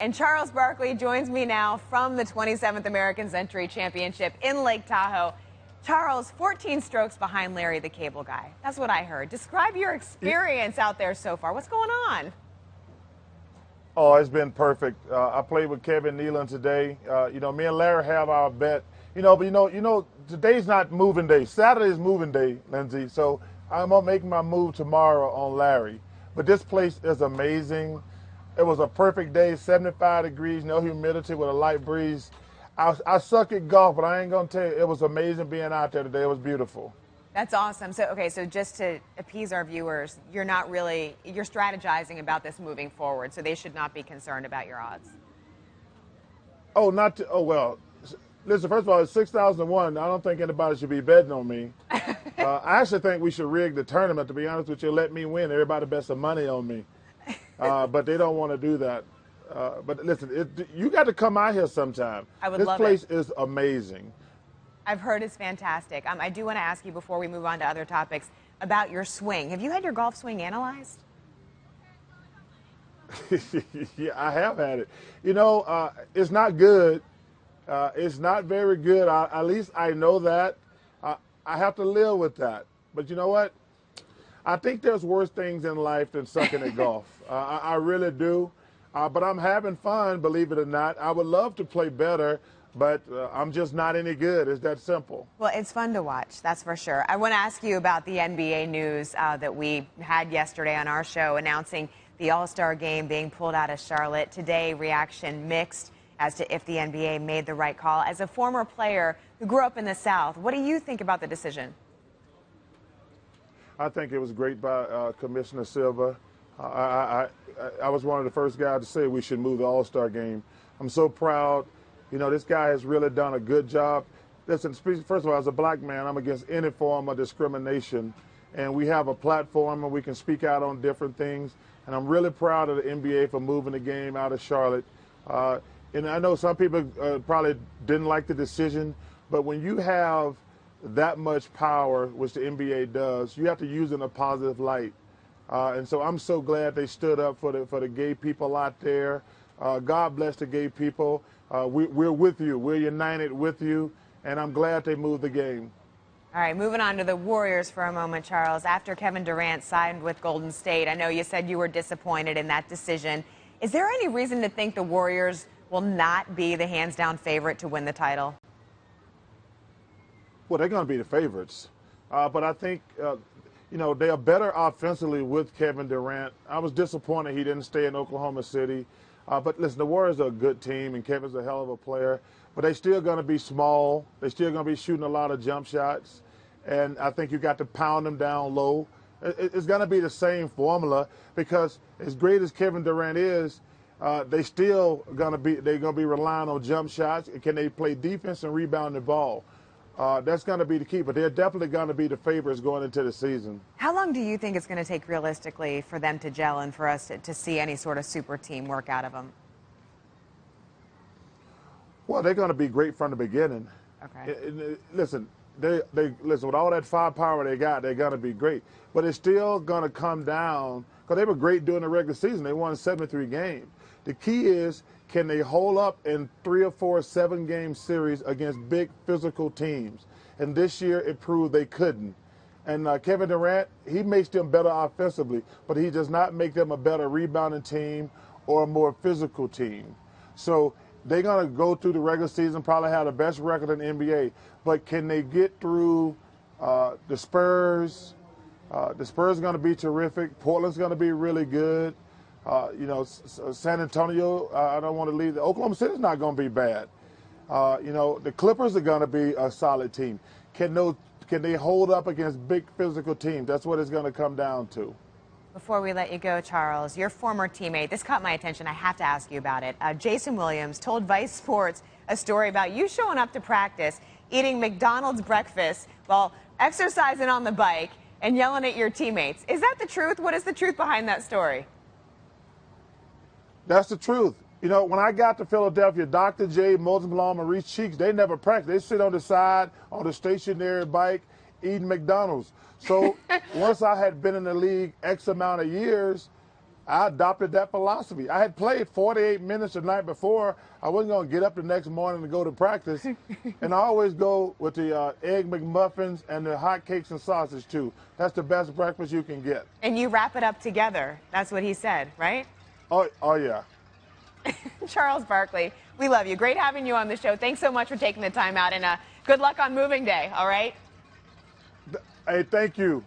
And Charles Barkley joins me now from the 27th American Century Championship in Lake Tahoe. Charles, 14 strokes behind Larry the Cable Guy. That's what I heard. Describe your experience out there so far. What's going on? Oh, it's been perfect. I played with Kevin Nealon today. Me and Larry have our bet. But today's not moving day. Saturday is moving day, Lindsay. So I'm gonna make my move tomorrow on Larry. But this place is amazing. It was a perfect day, 75 degrees, no humidity with a light breeze. I suck at golf, but I ain't gonna tell you, it was amazing being out there today. It was beautiful. That's awesome. So just to appease our viewers, you're strategizing about this moving forward, so they should not be concerned about your odds. Listen, first of all, it's 6,001. I don't think anybody should be betting on me. I actually think we should rig the tournament, to be honest with you, let me win. Everybody bet some money on me. But they don't want to do that. But listen, you got to come out here sometime. I would love it. This place is amazing. I've heard it's fantastic. I do want to ask you before we move on to other topics about your swing. Have you had your golf swing analyzed? Yeah, I have had it. It's not good. It's not very good. At least I know that. I have to live with that. But you know what? I think there's worse things in life than sucking at golf. I really do. But I'm having fun, believe it or not. I would love to play better, but I'm just not any good. It's that simple. Well, it's fun to watch, that's for sure. I want to ask you about the NBA news that we had yesterday on our show announcing the All-Star game being pulled out of Charlotte. Today, reaction mixed as to if the NBA made the right call. As a former player who grew up in the South, what do you think about the decision? I think it was great by Commissioner Silva. I was one of the first guys to say we should move the All-Star game. I'm so proud. This guy has really done a good job. Listen, first of all, as a black man, I'm against any form of discrimination. And we have a platform and we can speak out on different things. And I'm really proud of the NBA for moving the game out of Charlotte. And I know some people probably didn't like the decision, but when you have that much power, which the NBA does, you have to use it in a positive light. And so I'm so glad they stood up for the gay people out there. God bless the gay people. We're with you. We're united with you. And I'm glad they moved the game. All right, moving on to the Warriors for a moment, Charles. After Kevin Durant signed with Golden State, I know you said you were disappointed in that decision. Is there any reason to think the Warriors will not be the hands-down favorite to win the title? Well, they're going to be the favorites. But I think, they are better offensively with Kevin Durant. I was disappointed he didn't stay in Oklahoma City. But listen, the Warriors are a good team, and Kevin's a hell of a player. But they're still going to be small. They're still going to be shooting a lot of jump shots. And I think you got to pound them down low. It's going to be the same formula because as great as Kevin Durant is, they're going to be relying on jump shots. Can they play defense and rebound the ball? That's going to be the key, but they're definitely going to be the favorites going into the season. How long do you think it's going to take realistically for them to gel and for us to see any sort of super team work out of them? Well, they're going to be great from the beginning. Okay. Listen, listen, with all that firepower they got, they're going to be great. But it's still going to come down, because they were great during the regular season. They won 73 games. The key is, can they hold up in 3 or 4 7-game series against big physical teams? And this year it proved they couldn't. And Kevin Durant, he makes them better offensively, but he does not make them a better rebounding team or a more physical team. So they're going to go through the regular season, probably have the best record in the NBA. But can they get through the Spurs? The Spurs are going to be terrific. Portland's going to be really good. San Antonio, I don't want to leave. Oklahoma City's not going to be bad. The Clippers are going to be a solid team. Can they hold up against big physical teams? That's what it's going to come down to. Before we let you go, Charles, your former teammate, this caught my attention. I have to ask you about it. Jason Williams told Vice Sports a story about you showing up to practice, eating McDonald's breakfast while exercising on the bike and yelling at your teammates. Is that the truth? What is the truth behind that story? That's the truth. When I got to Philadelphia, Dr. J, Mosenbaum, Maurice Cheeks, they never practice. They sit on the side on the stationary bike eating McDonald's. So once I had been in the league X amount of years, I adopted that philosophy. I had played 48 minutes the night before. I wasn't going to get up the next morning to go to practice. And I always go with the egg McMuffins and the hot cakes and sausage, too. That's the best breakfast you can get. And you wrap it up together. That's what he said, right? Oh yeah. Charles Barkley, we love you. Great having you on the show. Thanks so much for taking the time out, and good luck on moving day, all right? Hey, thank you.